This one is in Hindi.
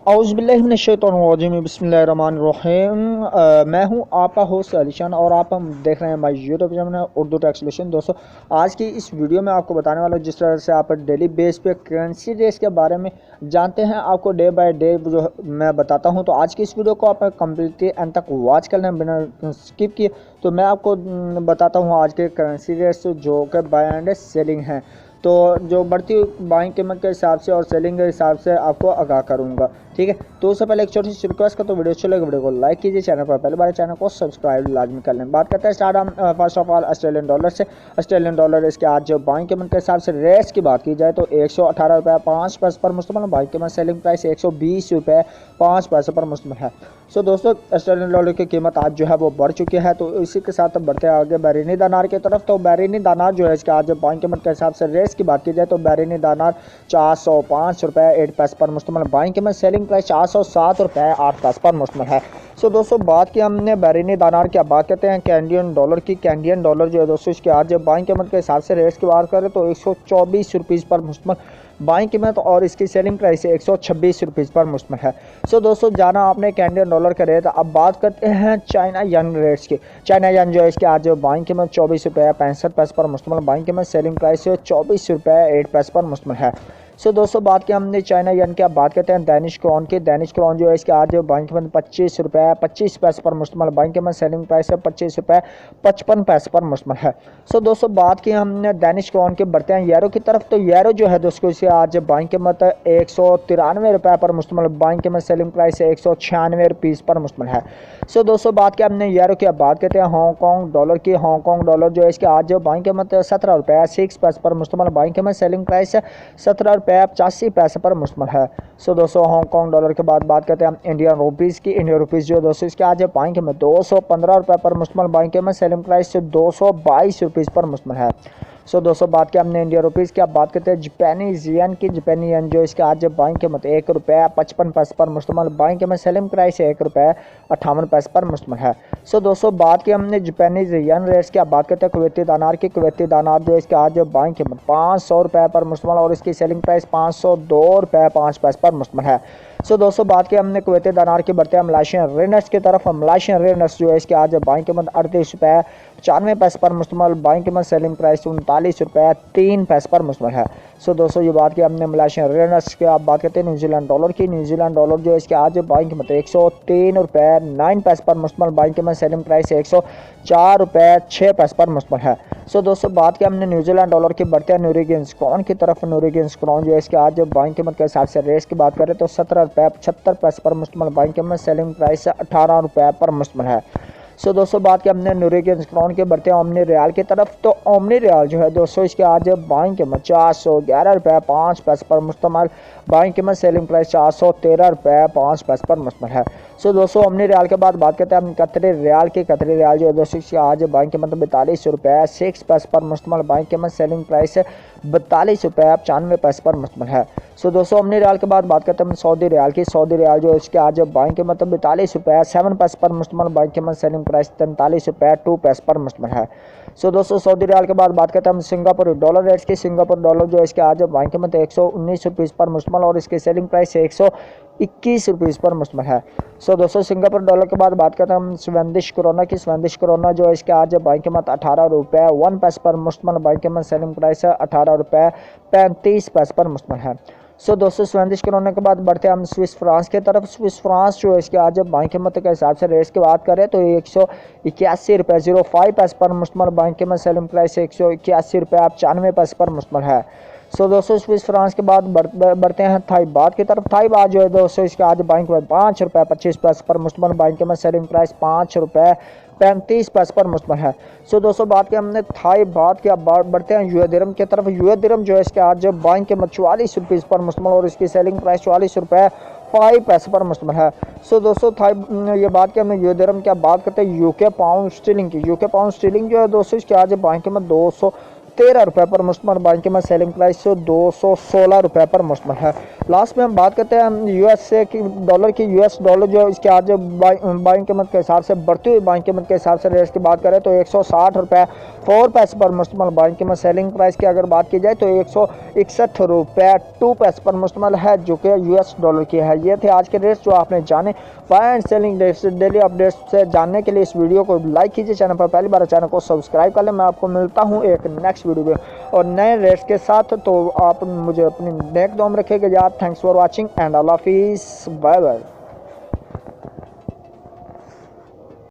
औज़ुबिल्लाहि बिस्मिल्लाहिर्रहमानिर्रहीम। मैं हूं आपका होस्ट अलीशान और आप हम देख रहे हैं हमारी YouTube channel Urdu tech solution. दोस्तों, आज की इस वीडियो में आपको बताने वाला हूं जिस तरह से आप डेली बेस पे करेंसी रेट्स के बारे में जानते हैं, आपको डे बाय डे जो मैं बताता हूं। तो आज की इस वीडियो को आप कंप्लीटली एंड तक वॉच कर लें बिना स्किप किए। तो मैं आपको बताता हूँ आज के करेंसी रेट्स जो कि बाय एंड सेलिंग हैं। तो जो बढ़ती बाइंग कीमत के हिसाब से और सेलिंग के हिसाब से आपको आगाह करूंगा, ठीक है। तो उससे पहले एक छोटी सी रिक्वेस्ट का, तो वीडियो अच्छी लगे वीडियो को लाइक कीजिए, चैनल पर पहले बार चैनल को सब्सक्राइब लाजमी कर लें। बात करते हैं स्टार्ट हम first of all Australian dollar से। ऑस्ट्रेलियन डॉलर इसके आज जो बाइंग कीमत के हिसाब से रेट्स की बात की जाए तो 118 रुपये 5 पैसे पर मुश्तमिल, बाइंग कीमत सेलिंग प्राइस 120 रुपये 5 पैसे पर मुश्तमिल है। सो दोस्तों, ऑस्ट्रेलियन डॉलर की कीमत आज जो है वो बढ़ चुकी है। तो इसी के साथ बढ़ते हैं आगे behrini दिनार की तरफ। तो behrini दिनार जो है इसके आज बाइंग कीमत के हिसाब से रेट्स की बात की जाए तो behrini दिनार 405 रुपये 8 पैसे पर मुश्तमिल, बाइंग कीमत सेलिंग प्राइस 407 रुपये 8 पैसे पर मुश्तमिल है। सो दोस्तों, बात की हमने behrini दिनार की, बात करते हैं कैनेडियन डॉलर की। कैनेडियन डॉलर जो है दोस्तों इसके आज बाइंग कीमत के हिसाब से रेट्स की बात करें तो 124 रुपीज़ पर मुश्तमिल बाइंग कीमत और इसकी सेलिंग प्राइस 126 रुपीज़ पर मुश्तमिल है। सो दोस्तों, जाना आपने कैनेडियन डॉलर का रेट। अब बात करते हैं चाइना यन रेट्स की। चाइना यन जो है इसके आज बाइंग कीमत 24 रुपये 65 पैसे पर मुश्तमिल, बाइंग कीमत सेलिंग प्राइस 24 रुपये 8 पैसे पर मुश्तमिल है। सो दोस्तों, बात की हमने चाइना यन की, अब बात करते हैं दैनिश क्रोन की। दैनिश क्रोन जो है इसके आज बाइंग कीमत 25 रुपये 25 पैसे पर मुश्तमिल, बाइंग कीमत सेलिंग प्राइस 25 रुपये 55 पैसे पर मुश्तमिल है। सो दोस्तों, बात की हमने दैनिश क्रोन के, बढ़ते हैं यूरो की तरफ। तो यूरो जो है दोस्तों इसके आज बाइंग कीमत 193 रुपये पर मुश्तमिल, बाइंग कीमत सेलिंग प्राइस 196 रुपीज़ पर मुश्तमिल है। सो दोस्तों, बात की हमने यूरो की, अब बात करते हैं हांगकॉन्ग डॉलर की। हांगकॉन्ग डॉलर जो है इसके आज बाइंग कीमत 17 रुपये 6 पैसे पर मुश्तमिल, बाइंग कीमत सेलिंग प्राइस 17 रुपये 85 पैसे पर मुश्तमिल है। सो दोस्तों, हांगकॉन्ग डॉलर के बाद बात करते हैं हम इंडियन रुपीज़ की। इंडियन रुपीज़ जो है दोस्तों इसके आज बाइंग कीमत 215 रुपये पर मुश्तमिल, बाइंग कीमत सेलिंग प्राइस 222 रुपीज़ पर मुश्तमिल है। सो दोस्तों, बात की हमने इंडियन रुपीज़ की, अब बात करते हैं जापानीज येन की। जापानी येन जो इसके आज बाइंग कीमत 1 रुपये 55 पैसे पर मुश्तमिल, बाइंग कीमत सेलिंग प्राइस 1 रुपये 58 पैसे पर मुश्तमिल है। सो दोस्तों, बात की हमने जापानीज येन रेट्स की, अब बात करते हैं कुवैती दिनार की। कुवैती दिनार जो इसके आज बाइंग कीमत 500 रुपये पर मुश्तमिल और इसकी सेलिंग प्राइस 502 रुपये 5 पैसे पर मुश्तमिल है। सो दोस्तों, बात की हमने कुवैती दिनार की, बढ़ते हैं मलेशियन रिनर्स की तरफ। मलेशियन रिनर्स जो है इसके आज बाइंग कीमत 38 रुपये 95 पैसे पर मुश्तमिल, बाइंग कीमत सेलिंग प्राइस 39 रुपये 3 पैसे पर मुश्तमिल है। सो दोस्तों, ये बात की हमने मलेशियन रिनर्स की। आप बात करते हैं न्यूजीलैंड डॉलर की। न्यूजीलैंड डॉलर जो है इसके आज बाइंग कीमत 103 रुपये 9 पैसे पर मुश्तमिल, बाइंग कीमत सेलिंग प्राइस 104 रुपये 6 पैसे पर मुश्तमिल है। सो दोस्तों, बात की हमने न्यूजीलैंड डॉलर की, बढ़ते हैं नोरेगियंस क्रोन की तरफ। नोरेगियंस क्रोन जो है इसके आज बाइंग कीमत के हिसाब से रेट्स की बात करें तो 17 रुपये 75 पैसे पर मुश्तमिल, बाइंग कीमत सेलिंग प्राइस 18 रुपये पर मुश्तमिल है। सो दोस्तों, बात की हमने नोरेगियंस क्रोन के, बढ़ते हैं ओमनी रियाल की तरफ। तो ओमनी रियाल जो है दोस्तों इसके आज बाइंग कीमत 411 रुपये 5 पैसे पर मुश्तमिल, बाइंग कीमत सेलिंग प्राइस 413 रुपये 5 पैसे पर मुश्तमिल है। सो दोस्तों, ओमनी रियाल के बाद बात करते हैं हम कतरी रियाल की। कतरी रियाल जो है दोस्तों इसके आज बाइंग कीमत 42 रुपये 6 पैसे पर मुश्तमिल, बाइंग कीमत सेलिंग प्राइस 42 रुपये 95 पैसे पर मुश्तमिल है। सो दोस्तों, ओमनी रियाल के बाद बात करते हैं हम सऊदी रियाल की। सऊदी रियाल जो है इसके आज बाइंग कीमत 42 रुपये 7 पैसे पर मुश्तमिल, बाइंग कीमत सेलिंग प्राइस 43 रुपये 2 पैसे पर मुश्तमिल है। सो दोस्तों, सऊदी रियाल के बाद बात करते हैं हम सिंगापुर डॉलर रेट्स की। सिंगापुर डॉलर जो है इसके आज बाइंग कीमत 119 रुपीज़ पर मुश्तमिल और इसकी सेलिंग प्राइस 121 रुपीज़ पर मुश्तमिल है। सो दोस्तों, सिंगापुर डॉलर के बाद बात करते हैं हम स्वीडिश क्रोना की। स्वीडिश क्रोना जो है इसके आज बाइंग कीमत 18 रुपये 1 पैसे पर मुश्तमिल, बाइंग कीमत सेलिंग प्राइस 18 रुपये 35 पैसे पर मुश्तमिल है। सो दोस्तों, स्वीडिश क्रोना के बाद बढ़ते हैं हम स्विस फ्रांस की तरफ। स्विस फ्रांस जो है इसके आज बाइंग कीमत के हिसाब से रेट्स की बात करें तो 181 रुपये 05 पैसे पर मुश्तमिल, बाइंग कीमत सेलिंग प्राइस 181 रुपये 95 पैसे पर मुश्तमिल है। सो दोस्तों, स्विस फ्रांस के बाद बढ़ते हैं थाई बात की तरफ। थाई बात जो है दोस्तों इसके आज बाइंग कीमत 5 रुपये 25 पैसे पर मुश्तमिल, बाइंग कीमत सेलिंग प्राइस 5 रुपये 35 पैसे पर मुश्तमिल है। सो दोस्तों, बात की हमने थाई बात की, अब बढ़ते हैं यूए दिरहम की तरफ। यूए दिरहम जो है इसके आज बाइंग कीमत 44 रुपीज़ पर मुश्तमिल और इसकी सेलिंग प्राइस 44 रुपये 5 पैसे पर मुश्तमिल है। सो दोस्तों, थाई ये बात की हमने यूए दिरहम की, अब बात करते हैं यूके पाउंड स्टीलिंग की। यूके पाउंड स्टीलिंग जो है दोस्तों इसके आज बाइंग कीमत 213 रुपये पर मुश्तमल बाइंग कीमत, सेलिंग प्राइस 216 रुपये पर मुश्तमल है। लास्ट में हम बात करते हैं यूएसए की डॉलर की। यूएस डॉलर जो इसके आज बाइंग कीमत के हिसाब से, बढ़ती हुई बाइंग कीमत के हिसाब से रेट की बात करें तो 160 रुपये 4 पैसे पर मुश्तमल बाइंग कीमत। सेलिंग प्राइस की अगर बात की जाए तो 161 रुपये 2 पैसे पर मुश्तमल है, जो कि यूएस डॉलर की है। ये थे आज के रेट्स जो आपने जाने। Buy and selling daily updates से जानने के लिए इस वीडियो को लाइक कीजिए, चैनल पर पहली बार चैनल को सब्सक्राइब कर लें। मैं आपको मिलता हूँ एक नेक्स्ट वीडियो में और नए रेट्स के साथ। तो आप मुझे अपनी नेक दुआ में रखिएगा यार। थैंक्स फॉर वॉचिंग एंड अल्लाह हाफिज़, बाय बाय।